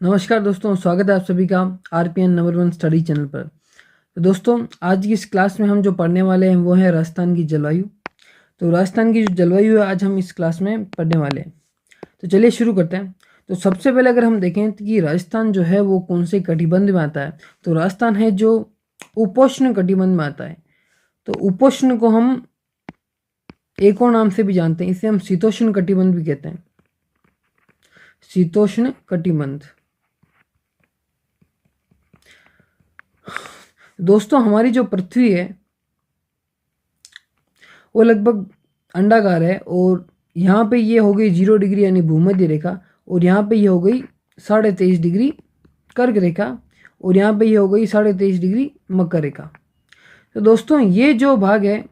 नमस्कार दोस्तों, स्वागत है आप सभी का आरपीएन नंबर 1 स्टडी चैनल पर। तो दोस्तों, आज की इस क्लास में हम जो पढ़ने वाले हैं वो है राजस्थान की जलवायु। तो राजस्थान की जो जलवायु है आज हम इस क्लास में पढ़ने वाले हैं। तो चलिए शुरू करते हैं। तो सबसे पहले अगर हम देखें तो कि राजस्थान जो है वो कौन से कटिबंध में आता है, तो राजस्थान है जो उपोष्ण कटिबंध में आता है। तो उपोष्ण को हम एक और नाम से भी जानते हैं, इसे हम शीतोष्ण कटिबंध भी कहते हैं। शीतोष्ण कटिबंध। दोस्तों, हमारी जो पृथ्वी है वो लगभग अंडाकार है और यहाँ पे ये हो गई 0 डिग्री यानी भूमध्य रेखा, और यहाँ पे ये हो गई 23.5 डिग्री कर्क रेखा, और यहाँ पे ये हो गई 23.5 डिग्री मकर रेखा। तो दोस्तों, ये जो भाग है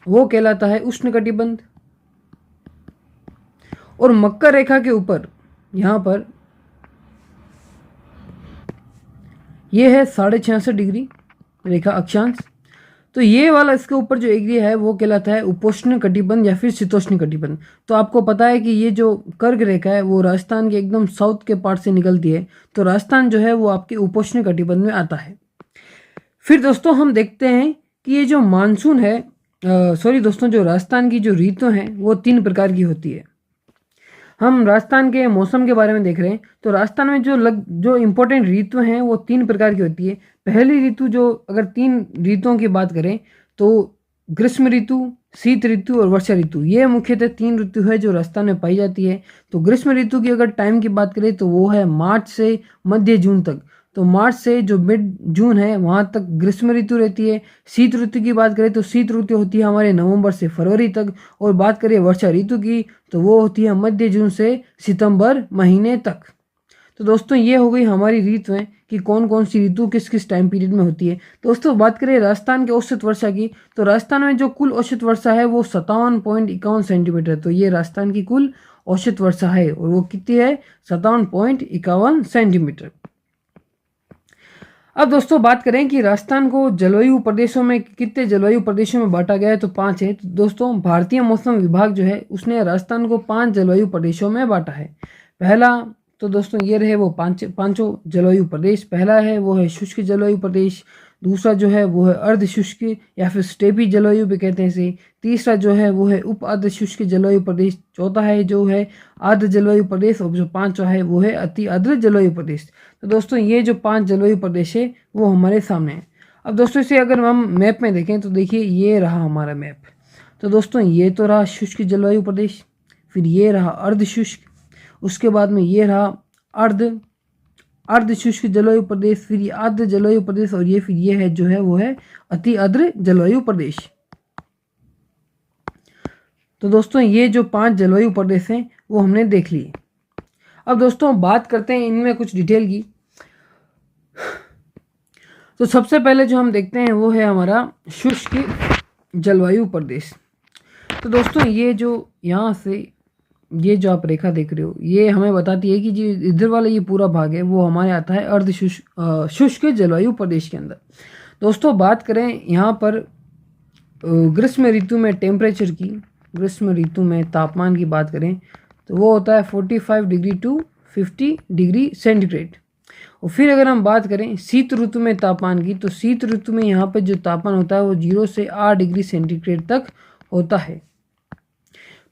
वो कहलाता है उष्ण कटिबंध। और मकर रेखा के ऊपर यहाँ पर ये है 66.5 डिग्री रेखा अक्षांश। तो ये वाला इसके ऊपर जो एरिया है वो कहलाता है उपोष्ण कटिबंध या फिर शीतोष्ण कटिबंध। तो आपको पता है कि ये जो कर्क रेखा है वो राजस्थान के एकदम साउथ के पार्ट से निकलती है, तो राजस्थान जो है वो आपके उपोष्ण कटिबंध में आता है। फिर दोस्तों हम देखते हैं कि ये जो मानसून है, सॉरी दोस्तों, जो राजस्थान की जो ऋतु हैं वो 3 प्रकार की होती है। हम राजस्थान के मौसम के बारे में देख रहे हैं, तो राजस्थान में जो इम्पोर्टेंट ऋतु हैं वो 3 प्रकार की होती है। पहली ऋतु, जो अगर 3 ऋतुओं की बात करें तो ग्रीष्म ऋतु, शीत ऋतु और वर्षा ऋतु, ये मुख्यतः 3 ऋतु है जो राजस्थान में पाई जाती है। तो ग्रीष्म ऋतु की अगर टाइम की बात करें तो वो है मार्च से मध्य जून तक। तो मार्च से जो मिड जून है वहाँ तक ग्रीष्म ऋतु रहती है। शीत ऋतु की बात करें तो शीत ऋतु होती है हमारे नवंबर से फरवरी तक। और बात करें वर्षा ऋतु की तो वो होती है मध्य जून से सितंबर महीने तक। तो दोस्तों, ये हो गई हमारी ऋतुएं कि कौन कौन सी ऋतु किस किस टाइम पीरियड में होती है। दोस्तों, बात करें राजस्थान के औसत वर्षा की, तो राजस्थान में जो कुल औसत वर्षा है वो 57.51 सेंटीमीटर। तो ये राजस्थान की कुल औसत वर्षा है और वो कितनी है, 57.51 सेंटीमीटर। अब दोस्तों बात करें कि राजस्थान को जलवायु प्रदेशों में कितने जलवायु प्रदेशों में बांटा गया है, तो 5 है। तो दोस्तों, भारतीय मौसम विभाग जो है उसने राजस्थान को 5 जलवायु प्रदेशों में बांटा है। पहला तो दोस्तों ये रहे वो पांचों जलवायु प्रदेश। पहला है वो है शुष्क जलवायु प्रदेश, दूसरा जो है वो है अर्ध शुष्क या फिर स्टेपी जलवायु भी कहते हैं इसे, तीसरा जो है वो है उप अर्ध शुष्क जलवायु प्रदेश, चौथा है जो है आर्द्र जलवायु प्रदेश, और जो पांचवा है वो है अति आर्द्र जलवायु प्रदेश। तो दोस्तों, ये जो 5 जलवायु प्रदेश है वो हमारे सामने है। अब दोस्तों, इसे अगर हम मैप में देखें तो देखिए ये रहा हमारा मैप। तो दोस्तों, ये तो रहा शुष्क जलवायु प्रदेश, फिर ये रहा अर्ध शुष्क, उसके बाद में ये रहा अर्ध शुष्क जलवायु प्रदेश, फिर ये आर्द्र जलवायु प्रदेश, और ये फिर ये है जो है वो है अति आर्द्र जलवायु प्रदेश। तो दोस्तों, ये जो 5 जलवायु प्रदेश हैं वो हमने देख लिए। अब दोस्तों बात करते हैं इनमें कुछ डिटेल की। तो सबसे पहले जो हम देखते हैं वो है हमारा शुष्क जलवायु प्रदेश। तो दोस्तों, ये जो यहाँ से ये जो आप रेखा देख रहे हो ये हमें बताती है कि जो इधर वाला ये पूरा भाग है वो हमारे आता है अर्ध शुष्क जलवायु प्रदेश के अंदर। दोस्तों, बात करें यहाँ पर ग्रीष्म ऋतु में टेम्परेचर की, ग्रीष्म ऋतु में तापमान की बात करें तो वो होता है 45 डिग्री टू 50 डिग्री सेंटीग्रेड। और फिर अगर हम बात करें शीत ऋतु में तापमान की, तो शीत ऋतु में यहाँ पर जो तापमान होता है वो 0 से 8 डिग्री सेंटीग्रेड तक होता है।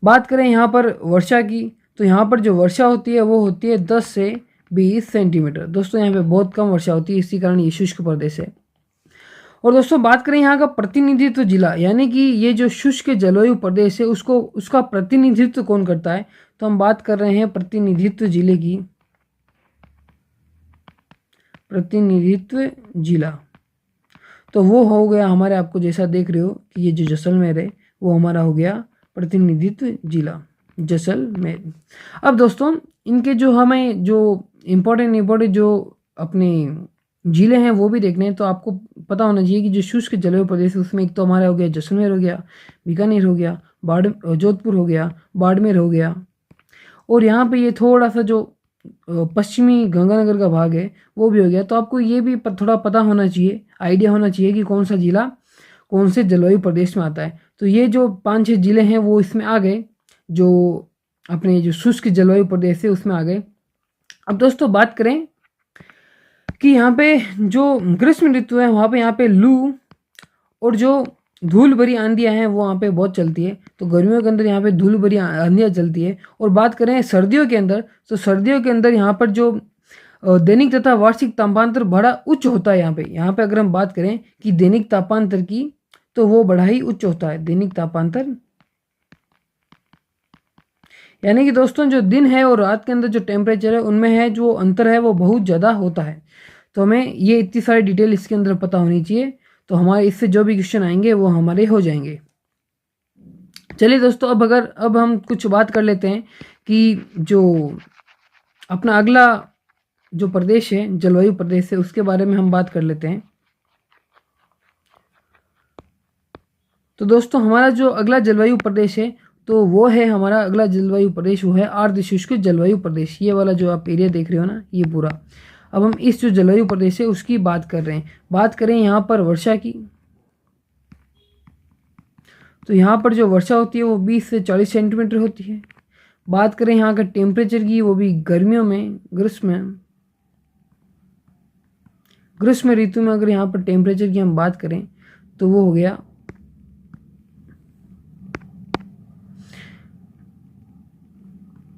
बात करें यहाँ पर वर्षा की, तो यहाँ पर जो वर्षा होती है वो होती है 10 से 20 सेंटीमीटर। दोस्तों, यहाँ पे बहुत कम वर्षा होती है, इसी कारण ये शुष्क प्रदेश है। और दोस्तों बात करें यहाँ का प्रतिनिधित्व जिला, यानी कि ये जो शुष्क जलवायु प्रदेश है उसका प्रतिनिधित्व कौन करता है, तो हम बात कर रहे हैं प्रतिनिधित्व जिले की। प्रतिनिधित्व जिला तो वो हो गया हमारे, आपको जैसा देख रहे हो कि ये जो जैसलमेर है वो हमारा हो गया प्रतिनिधित्व जिला जैसलमेर। अब दोस्तों, इनके जो हमें जो इम्पोर्टेंट जो अपने जिले हैं वो भी देखने हैं। तो आपको पता होना चाहिए कि जो शुष्क जलवायु प्रदेश है उसमें एक तो हमारा हो गया जैसलमेर हो गया, बीकानेर हो गया, जोधपुर हो गया, बाड़मेर हो गया, और यहाँ पे ये थोड़ा सा जो पश्चिमी गंगानगर का भाग है वो भी हो गया। तो आपको ये भी थोड़ा पता होना चाहिए, आइडिया होना चाहिए कि कौन सा जिला कौन से जलवायु प्रदेश में आता है। तो ये जो 5-6 जिले हैं वो इसमें आ गए, जो अपने जो शुष्क जलवायु प्रदेश है उसमें आ गए। अब दोस्तों बात करें कि यहाँ पे जो ग्रीष्म ऋतु है वहाँ पे यहाँ पे लू और जो धूल भरी आंधियाँ हैं वो वहाँ पे बहुत चलती है। तो गर्मियों के अंदर यहाँ पे धूल भरी आंधियाँ चलती है। और बात करें सर्दियों के अंदर, तो सर्दियों के अंदर यहाँ पर जो दैनिक तथा वार्षिक तापांतर बड़ा उच्च होता है। यहाँ पे अगर हम बात करें कि दैनिक तापांतर की, तो वो बड़ा ही उच्च होता है दैनिक तापांतर। यानी कि दोस्तों जो दिन है और रात के अंदर जो टेम्परेचर है उनमें है जो अंतर है वो बहुत ज़्यादा होता है। तो हमें ये इतनी सारी डिटेल इसके अंदर पता होनी चाहिए, तो हमारे इससे जो भी क्वेश्चन आएंगे वो हमारे हो जाएंगे। चलिए दोस्तों, अब हम कुछ बात कर लेते हैं कि जो अपना अगला जो प्रदेश है, जलवायु प्रदेश है, उसके बारे में हम बात कर लेते हैं। तो दोस्तों हमारा जो अगला जलवायु प्रदेश है, तो वो है हमारा अगला जलवायु प्रदेश वो है अर्ध शुष्क जलवायु प्रदेश। ये वाला जो आप एरिया देख रहे हो ना, ये पूरा। अब हम इस जो जलवायु प्रदेश है उसकी बात कर रहे हैं। बात करें यहाँ पर वर्षा की, तो यहाँ पर जो वर्षा होती है वो 20 से 40 सेंटीमीटर होती है। बात करें यहाँ का टेम्परेचर की, वो भी गर्मियों में, ग्रीष्म ऋतु में अगर यहाँ पर टेम्परेचर की हम बात करें तो वो हो गया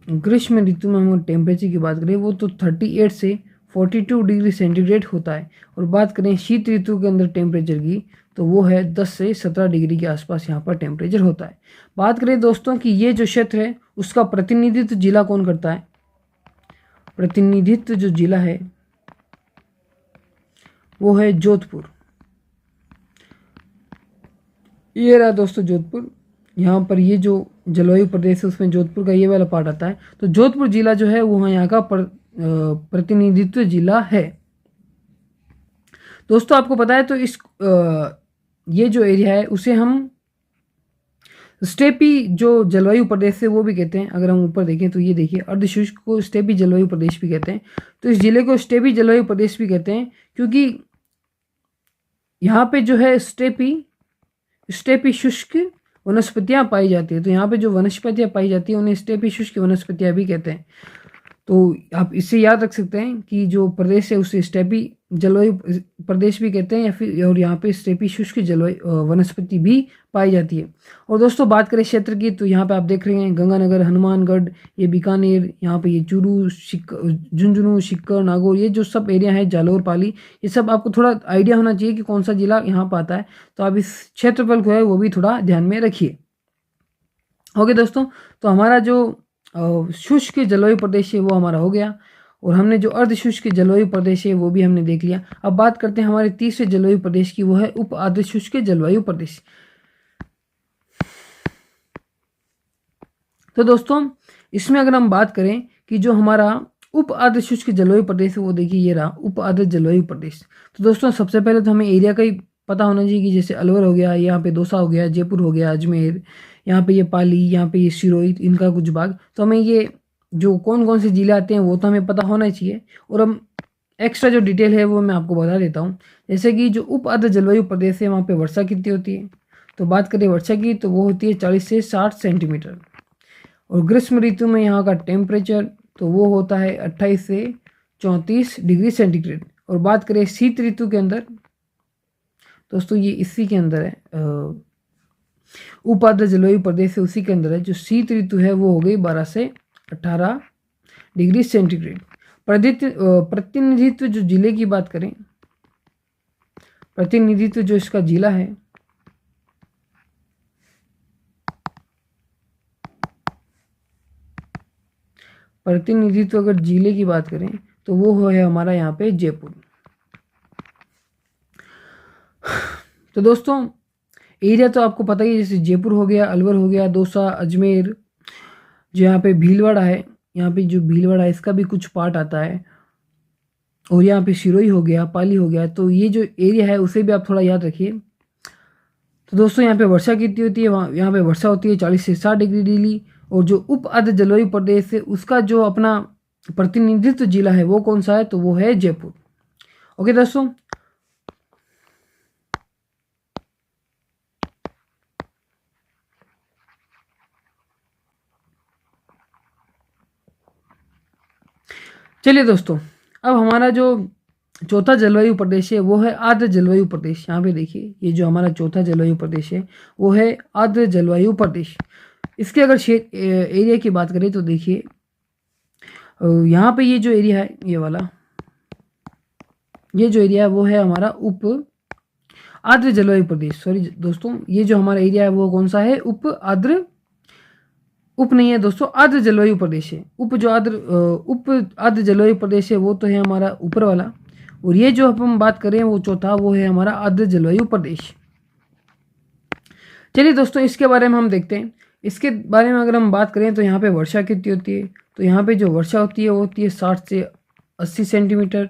ग्रीष्म ऋतु में हम टेम्परेचर की बात करें वो तो 38 से 42 डिग्री सेंटीग्रेड होता है। और बात करें शीत ऋतु के अंदर टेम्परेचर की, तो वो है 10 से 17 डिग्री के आसपास यहाँ पर टेम्परेचर होता है। बात करें दोस्तों कि ये जो क्षेत्र है उसका प्रतिनिधित्व जिला कौन करता है, प्रतिनिधित्व जो जिला है वो है जोधपुर। ये रहा दोस्तों जोधपुर। यहाँ पर ये जो जलवायु प्रदेश है उसमें जोधपुर का ये वाला पार्ट आता है। तो जोधपुर जिला जो है वो यहाँ का प्रतिनिधित्व जिला है। दोस्तों आपको पता है तो ये जो एरिया है उसे हम स्टेपी जो जलवायु प्रदेश है वो भी कहते हैं। अगर हम ऊपर देखें तो ये देखिए, अर्धशुष्क को स्टेपी जलवायु प्रदेश भी कहते हैं। तो इस जिले को स्टेपी जलवायु प्रदेश भी कहते हैं क्योंकि यहाँ पे जो है स्टेपी शुष्क वनस्पतियाँ पाई जाती है। तो यहाँ पे जो वनस्पतियाँ पाई जाती है उन्हें स्टेपी शुष्क वनस्पतियाँ भी कहते हैं। तो आप इससे याद रख सकते हैं कि जो प्रदेश है उसे स्टेपी जलवायु प्रदेश भी कहते हैं या फिर, और यहाँ पे स्टेपी शुष्क जलवायु वनस्पति भी पाई जाती है। और दोस्तों बात करें क्षेत्र की, तो यहाँ पे आप देख रहे हैं गंगानगर, हनुमानगढ़, ये बीकानेर, यहाँ पे ये चूरू, झुंझुनू, सिक्कर, नागौर, ये जो सब एरिया है, जालौर, पाली, ये सब आपको थोड़ा आइडिया होना चाहिए कि कौन सा जिला यहाँ पर आता है। तो आप इस क्षेत्रफल को है वो भी थोड़ा ध्यान में रखिए। ओके दोस्तों, तो हमारा जो शुष्क जलवायु प्रदेश है वो हमारा हो गया, और हमने जो अर्ध शुष्क जलवायु प्रदेश है वो भी हमने देख लिया। अब बात करते हैं हमारे तीसरे जलवायु प्रदेश की, वो है उप अर्ध शुष्क जलवायु प्रदेश। तो दोस्तों इसमें अगर हम बात करें कि जो हमारा उप अर्ध शुष्क जलवायु प्रदेश है वो देखिए ये रहा उप अर्ध जलवायु प्रदेश। तो दोस्तों सबसे पहले तो हमें एरिया का ही पता होना चाहिए कि जैसे अलवर हो गया, यहाँ पे दौसा हो गया, जयपुर हो गया, अजमेर, यहाँ पे ये पाली, यहाँ पे ये सिरोही, इनका कुछ भाग। तो हमें ये जो कौन कौन से जिले आते हैं वो तो हमें पता होना चाहिए। और हम एक्स्ट्रा जो डिटेल है वो मैं आपको बता देता हूँ। जैसे कि जो उप अर्ध जलवायु प्रदेश है वहाँ पे वर्षा कितनी होती है, तो बात करें वर्षा की तो वो होती है 40 से 60 सेंटीमीटर। और ग्रीष्म ऋतु में यहाँ का टेम्परेचर तो वो होता है 28 से 34 डिग्री सेंटीग्रेड। और बात करें शीत ऋतु के अंदर, दोस्तों ये इसी के अंदर है, उप अर्ध जलवायु प्रदेश है उसी के अंदर है। जो शीत ऋतु है वो हो गई 12 से 18 डिग्री सेंटीग्रेड। प्रतिनिधित्व जो जिले की बात करें, प्रतिनिधित्व जो इसका जिला है, प्रतिनिधित्व अगर जिले की बात करें तो वो है हमारा यहाँ पे जयपुर। तो दोस्तों एरिया तो आपको पता ही है, जैसे जयपुर हो गया, अलवर हो गया, दौसा, अजमेर, जो यहाँ पे भीलवाड़ा है, यहाँ पे जो भीलवाड़ा है इसका भी कुछ पार्ट आता है, और यहाँ पे सिरोही हो गया, पाली हो गया। तो ये जो एरिया है उसे भी आप थोड़ा याद रखिए। तो दोस्तों यहाँ पे वर्षा कितनी होती है, वहाँ यहाँ पे वर्षा होती है 40 से 60 डिग्री डेली। और जो उप अर्ध जलवायु प्रदेश है उसका जो अपना प्रतिनिधित्व जिला है वो कौन सा है, तो वो है जयपुर। ओके दोस्तों, चलिए दोस्तों, अब हमारा जो चौथा जलवायु प्रदेश है वो है आर्द्र जलवायु प्रदेश। यहाँ पे देखिए, ये जो हमारा चौथा जलवायु प्रदेश है वो है आर्द्र जलवायु प्रदेश। इसके अगर एरिया की बात करें तो देखिए, यहाँ पे ये जो एरिया है, ये वाला ये जो एरिया है वो है हमारा उप आर्द्र जलवायु प्रदेश। सॉरी दोस्तों, ये जो हमारा एरिया है वो कौन सा है? उप नहीं है दोस्तों, आर्द्र जलवायु प्रदेश है। उप आर्द्र जलवायु प्रदेश है वो तो है हमारा ऊपर वाला, और ये जो हम बात करें वो चौथा, वो है हमारा आर्द्र जलवायु प्रदेश। चलिए दोस्तों, इसके बारे में हम देखते हैं। इसके बारे में अगर हम बात करें तो यहाँ पे वर्षा कितनी होती है, तो यहाँ पे जो वर्षा होती है वो होती है 60 से 80 सेंटीमीटर।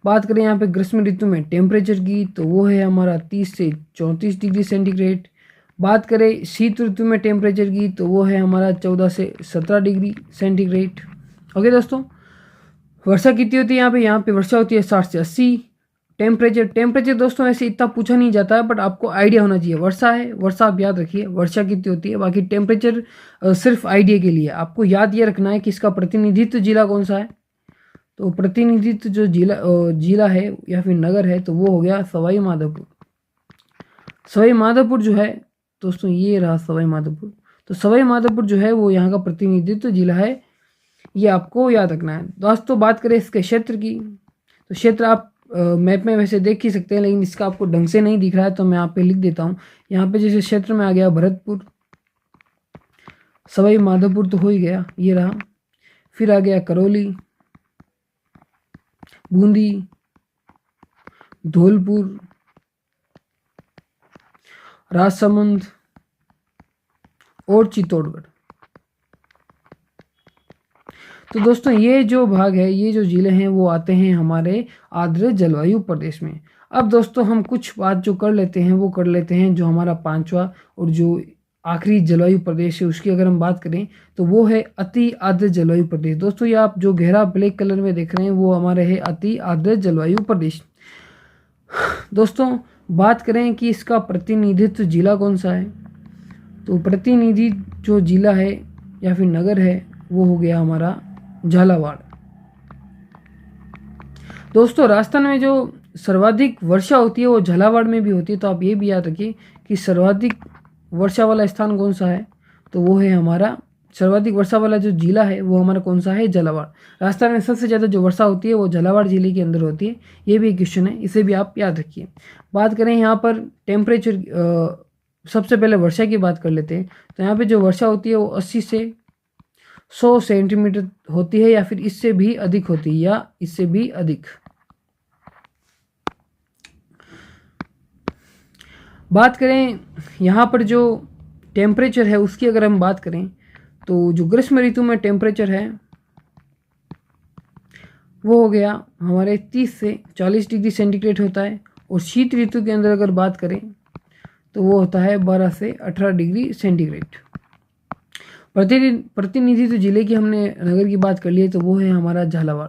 बात करें यहाँ पे ग्रीष्म ऋतु में टेम्परेचर की, तो वो है हमारा 30 से 34 डिग्री सेंटीग्रेड। बात करें शीत ऋतु में टेम्परेचर की, तो वो है हमारा 14 से 17 डिग्री सेंटीग्रेड। ओके दोस्तों, वर्षा कितनी होती है यहाँ पे वर्षा होती है 60 से 80। टेम्परेचर दोस्तों ऐसे इतना पूछा नहीं जाता है, बट आपको आइडिया होना चाहिए। वर्षा है, वर्षा आप याद रखिए, वर्षा कितनी होती है। बाकी टेम्परेचर सिर्फ आइडिया के लिए, आपको याद ये रखना है कि इसका प्रतिनिधित्व जिला कौन सा है। तो प्रतिनिधित्व जो जिला है या फिर नगर है, तो वो हो गया सवाई माधोपुर। सवाई माधोपुर जो है दोस्तों, ये रहा सवाई माधोपुर। तो सवाई माधोपुर जो है वो यहाँ का प्रतिनिधित्व जिला है, ये आपको याद रखना है दोस्तों। बात करें इसके क्षेत्र की, तो क्षेत्र आप मैप में वैसे देख ही सकते हैं, लेकिन इसका आपको ढंग से नहीं दिख रहा है तो मैं यहाँ पे लिख देता हूँ। यहाँ पे जैसे क्षेत्र में आ गया भरतपुर, सवाई माधोपुर तो हो ही गया, ये रहा। फिर आ गया करौली, बूंदी, धौलपुर, राजसमंद और चित्तौड़गढ़। तो दोस्तों, ये जो भाग है, ये जो जिले हैं वो आते हैं हमारे आर्द्र जलवायु प्रदेश में। अब दोस्तों, हम कुछ बात जो कर लेते हैं वो कर लेते हैं जो हमारा पांचवा और जो आखिरी जलवायु प्रदेश है उसकी अगर हम बात करें तो वो है अति आर्द्र जलवायु प्रदेश। दोस्तों, ये आप जो गहरा ब्लैक कलर में देख रहे हैं वो हमारे है अति आर्द्र जलवायु प्रदेश। दोस्तों, बात करें कि इसका प्रतिनिधित्व जिला कौन सा है, तो प्रतिनिधि जो जिला है या फिर नगर है वो हो गया हमारा झालावाड़। दोस्तों, राजस्थान में जो सर्वाधिक वर्षा होती है वो झालावाड़ में भी होती है, तो आप ये भी याद रखिए कि सर्वाधिक वर्षा वाला स्थान कौन सा है, तो वो है हमारा सर्वाधिक वर्षा वाला जो जिला है वो हमारा कौन सा है? झालावाड़। राजस्थान में सबसे ज़्यादा जो वर्षा होती है वो झालावाड़ जिले के अंदर होती है। ये भी एक क्वेश्चन है, इसे भी आप याद रखिए। बात करें यहाँ पर टेम्परेचर, सबसे पहले वर्षा की बात कर लेते हैं। तो यहाँ पे जो वर्षा होती है वो 80 से 100 सेंटीमीटर होती है, या फिर इससे भी अधिक होती है, या इससे भी अधिक। बात करें यहाँ पर जो टेम्परेचर है उसकी अगर हम बात करें, तो जो ग्रीष्म ऋतु में टेम्परेचर है वो हो गया हमारे 30 से 40 डिग्री सेंटीग्रेड होता है, और शीत ऋतु के अंदर अगर बात करें तो वो होता है 12 से 18 डिग्री सेंटीग्रेड। प्रतिनिधित्व जिले की हमने नगर की बात कर ली है, तो वो है हमारा झालावाड़।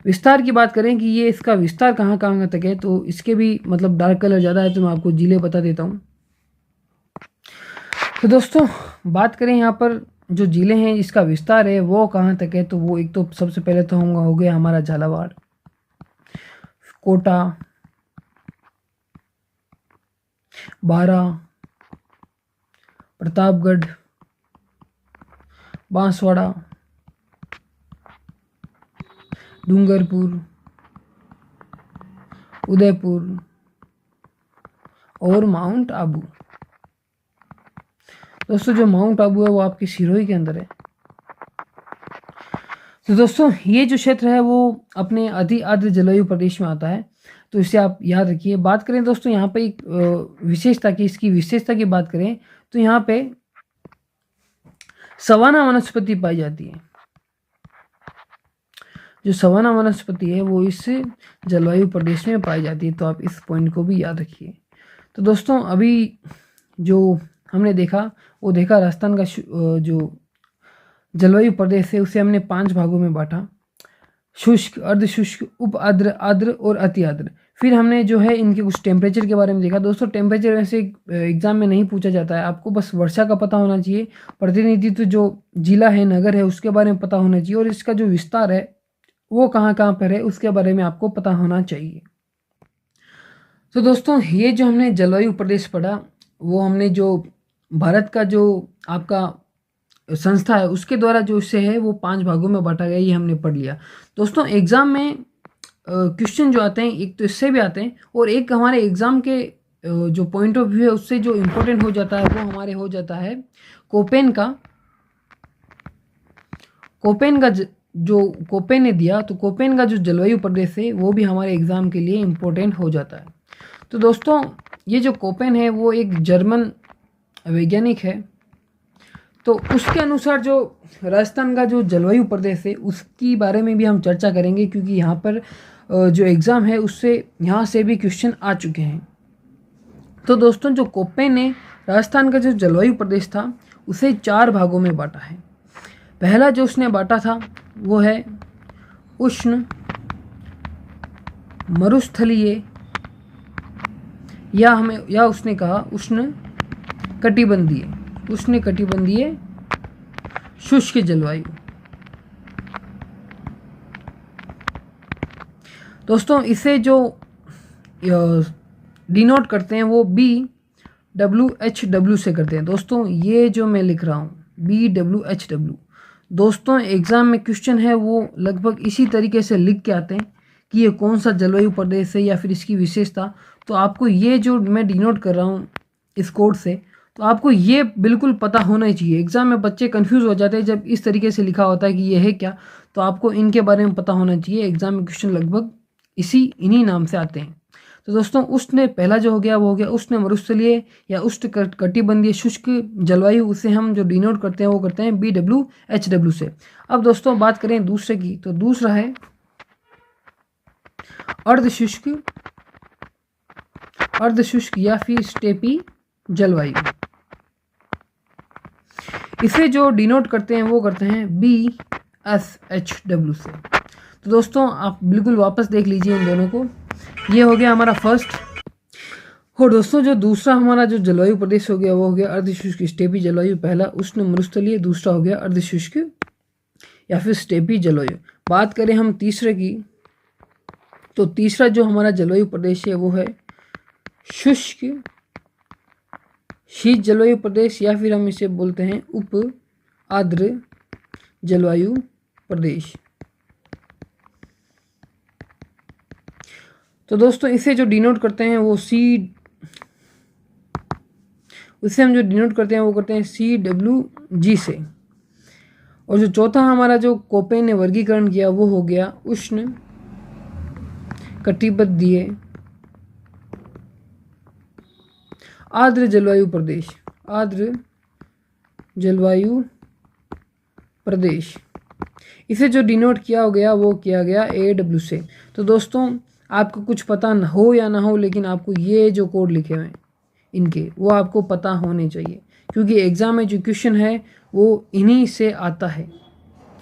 विस्तार की बात करें कि ये इसका विस्तार कहाँ कहाँ तक है, तो इसके भी मतलब डार्क कलर ज़्यादा है, तो मैं आपको जिले बता देता हूँ। तो दोस्तों, बात करें यहाँ पर जो जिले हैं इसका विस्तार है वो कहाँ तक है, तो वो एक तो सबसे पहले तो हो गया हमारा झालावाड़, कोटा, बारा, प्रतापगढ़, बांसवाड़ा, डूंगरपुर, उदयपुर और माउंट आबू। दोस्तों, जो माउंट आबू है वो आपके सिरोही के अंदर है। तो दोस्तों, ये जो क्षेत्र है वो अपने अति आर्द्र जलवायु प्रदेश में आता है, तो इसे आप याद रखिए। बात करें दोस्तों यहाँ पे एक विशेषता की, इसकी विशेषता की बात करें तो यहाँ पे सवाना वनस्पति पाई जाती है। जो सवाना वनस्पति है वो इस जलवायु प्रदेश में पाई जाती है, तो आप इस पॉइंट को भी याद रखिए। तो दोस्तों, अभी जो हमने देखा वो देखा राजस्थान का जो जलवायु प्रदेश है उसे हमने 5 भागों में बांटा: शुष्क, अर्धशुष्क, उप आर्द्र, आर्द्र और अति आर्द्र। फिर हमने जो है इनके कुछ टेम्परेचर के बारे में देखा। दोस्तों, टेम्परेचर वैसे एग्जाम में नहीं पूछा जाता है, आपको बस वर्षा का पता होना चाहिए, प्रतिनिधित्व जो जिला है, नगर है, उसके बारे में पता होना चाहिए, और इसका जो विस्तार है वो कहाँ कहाँ पर है उसके बारे में आपको पता होना चाहिए। तो दोस्तों ये जो हमने जलवायु प्रदेश पढ़ा, वो हमने जो भारत का जो आपका संस्था है उसके द्वारा जो इससे है वो 5 भागों में बांटा गया, ये हमने पढ़ लिया। दोस्तों एग्ज़ाम में क्वेश्चन जो आते हैं एक तो इससे भी आते हैं, और एक हमारे एग्ज़ाम के जो पॉइंट ऑफ व्यू है उससे जो इम्पोर्टेंट हो जाता है वो हमारे हो जाता है कोपेन का। कोपेन का जो कोपेन ने दिया, तो कोपेन का जो जलवायु प्रदेश है वो भी हमारे एग्ज़ाम के लिए इम्पोर्टेंट हो जाता है। तो दोस्तों ये जो कोपेन है वो एक जर्मन वैज्ञानिक है। तो उसके अनुसार जो राजस्थान का जो जलवायु प्रदेश है उसकी बारे में भी हम चर्चा करेंगे, क्योंकि यहाँ पर जो एग्ज़ाम है उससे यहाँ से भी क्वेश्चन आ चुके हैं। तो दोस्तों जो कोपेन ने राजस्थान का जो जलवायु प्रदेश था उसे 4 भागों में बांटा है। पहला जो उसने बांटा था वो है उष्ण मरुस्थलीय, या उसने कहा उष्ण कटिबंधीय शुष्क जलवायु। दोस्तों इसे जो डिनोट करते हैं वो BWHW से करते हैं। दोस्तों ये जो मैं लिख रहा हूँ BWHW, दोस्तों एग्ज़ाम में क्वेश्चन है वो लगभग इसी तरीके से लिख के आते हैं कि ये कौन सा जलवायु प्रदेश है या फिर इसकी विशेषता। तो आपको ये जो मैं डिनोट कर रहा हूँ इस कोड से, तो आपको ये बिल्कुल पता होना ही चाहिए। एग्ज़ाम में बच्चे कंफ्यूज हो जाते हैं जब इस तरीके से लिखा होता है कि ये है क्या, तो आपको इनके बारे में पता होना चाहिए। एग्ज़ाम में क्वेश्चन लगभग इन्हीं नाम से आते हैं। तो दोस्तों उष्ण पहला जो हो गया वो हो गया उष्ण मरुस्थलीय या उष्ण कटिबंधीय शुष्क जलवायु, उसे हम जो डिनोट करते हैं वो करते हैं BWHW से। अब दोस्तों बात करें दूसरे की, तो दूसरा है अर्धशुष्क या फिर स्टेपी जलवायु। इसे जो डिनोट करते हैं वो करते हैं BSHW से। तो दोस्तों आप बिल्कुल वापस देख लीजिए इन दोनों को। ये हो गया हमारा फर्स्ट। और दोस्तों जो दूसरा हमारा जो जलवायु प्रदेश हो गया वो हो गया अर्धशुष्क स्टेपी जलवायु। पहला उष्ण मरुस्थलीय, दूसरा हो गया अर्धशुष्क या फिर स्टेपी जलवायु। बात करें हम तीसरे की, तो तीसरा जो हमारा जलवायु प्रदेश है वो है शुष्क शीत जलवायु प्रदेश, या फिर हम इसे बोलते हैं उप आर्द्र जलवायु प्रदेश। तो दोस्तों इसे जो डिनोट करते हैं वो हम जो डिनोट करते हैं वो करते हैं CWG से। और जो चौथा हमारा जो कोपेन ने वर्गीकरण किया वो हो गया उष्ण कटिबंधीय आर्द्र जलवायु प्रदेश। इसे जो डिनोट किया गया वो किया गया AW से। तो दोस्तों आपको कुछ पता न हो या ना हो, लेकिन आपको ये जो कोड लिखे हुए हैं इनके वो आपको पता होने चाहिए, क्योंकि एग्ज़ाम में जो क्वेश्चन है वो इन्हीं से आता है।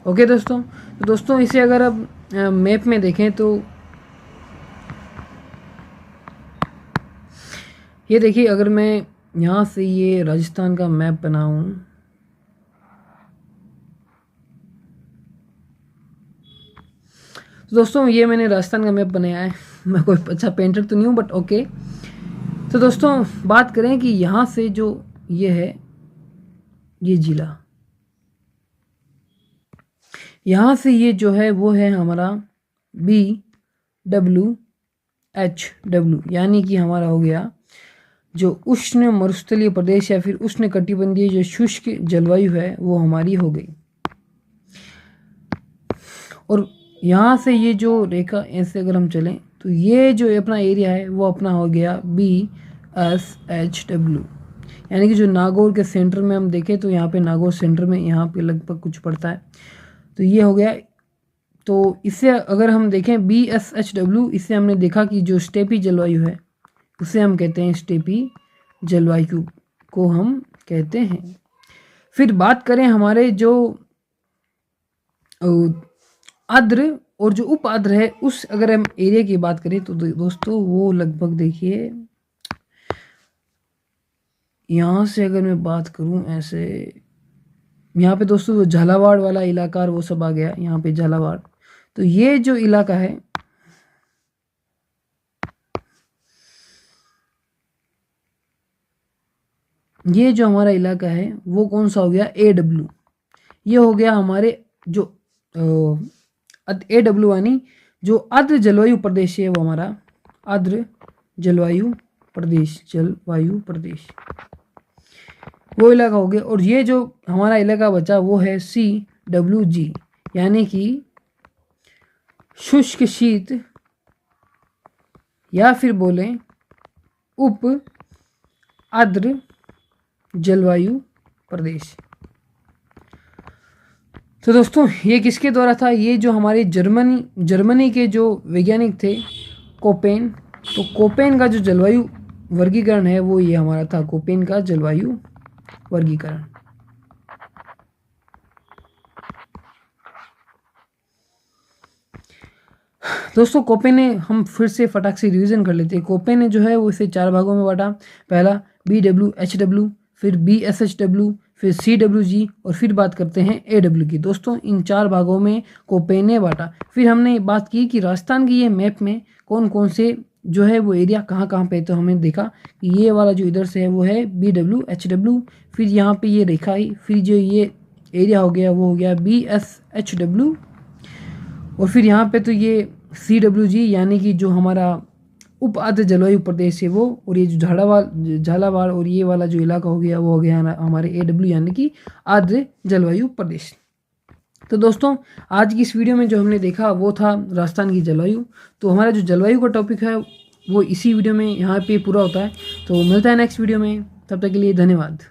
ओके दोस्तों, तो दोस्तों इसे अगर अब मैप में देखें तो ये देखिए, अगर मैं यहाँ से ये राजस्थान का मैप बनाऊँ, तो दोस्तों ये मैंने राजस्थान का मैप बनाया है। मैं कोई अच्छा पेंटर तो नहीं हूँ, बट ओके। तो दोस्तों बात करें कि यहाँ से जो ये है ये जिला, यहाँ से ये जो है वो है हमारा BWHW, यानी कि हमारा हो गया जो उष्ण मरुस्थलीय प्रदेश या फिर उष्ण कटिबंधीय जो शुष्क जलवायु है वो हमारी हो गई। और यहाँ से ये जो रेखा ऐसे अगर हम चलें तो ये जो अपना एरिया है वो अपना हो गया BSHW, यानी कि जो नागौर के सेंटर में हम देखें तो यहाँ पे नागौर सेंटर में यहाँ पे लगभग कुछ पड़ता है, तो ये हो गया। तो इससे अगर हम देखें BSHW, इससे हमने देखा कि जो स्टेपी जलवायु है उसे हम कहते हैं स्टेपी जलवायु को हम कहते हैं। फिर बात करें हमारे जो आर्द्र और जो उप आर्द्र है उस अगर हम एरिया की बात करें तो दोस्तों वो लगभग देखिए, यहाँ से अगर मैं बात करूँ ऐसे, यहाँ पे दोस्तों झालावाड़ वाला इलाका वो सब आ गया यहाँ पे झालावाड़। तो ये जो इलाका है, ये जो हमारा इलाका है वो कौन सा हो गया, AW। ये हो गया हमारे जो AW यानी जो आर्द्र जलवायु प्रदेश है, वो हमारा आर्द्र जलवायु प्रदेश वो इलाका हो गया। और ये जो हमारा इलाका बचा वो है CWG, यानी कि शुष्क शीत या फिर बोलें उप आर्द्र जलवायु प्रदेश। तो दोस्तों ये किसके द्वारा था, ये जो हमारे जर्मनी के जो वैज्ञानिक थे कोपेन। तो कोपेन का जो जलवायु वर्गीकरण है वो ये हमारा था, कोपेन का जलवायु वर्गीकरण। दोस्तों कोपेन ने, हम फिर से फटाक से रिवीजन कर लेते हैं। कोपेन ने जो है वो इसे 4 भागों में बांटा। पहला BWHW, फिर BSHW, फिर CWG और फिर बात करते हैं AW की। दोस्तों इन 4 भागों में कोपेन ने बांटा। फिर हमने बात की कि राजस्थान की ये मैप में कौन कौन से जो है वो एरिया कहाँ कहाँ पे, तो हमने देखा कि ये वाला जो इधर से है वो है BWHW, फिर यहाँ पे ये रेखा है, फिर जो ये एरिया हो गया वो हो गया BSHW, और फिर यहाँ पे तो ये CWG यानी कि जो हमारा उप आर्द्र जलवायु प्रदेश है वो, और ये जो झालावाड़ और ये वाला जो इलाका हो गया वो हो गया हमारे AW यानी कि आर्द्र जलवायु प्रदेश। तो दोस्तों आज की इस वीडियो में जो हमने देखा वो था राजस्थान की जलवायु। तो हमारा जो जलवायु का टॉपिक है वो इसी वीडियो में यहाँ पे पूरा होता है। तो मिलता है नेक्स्ट वीडियो में, तब तक के लिए धन्यवाद।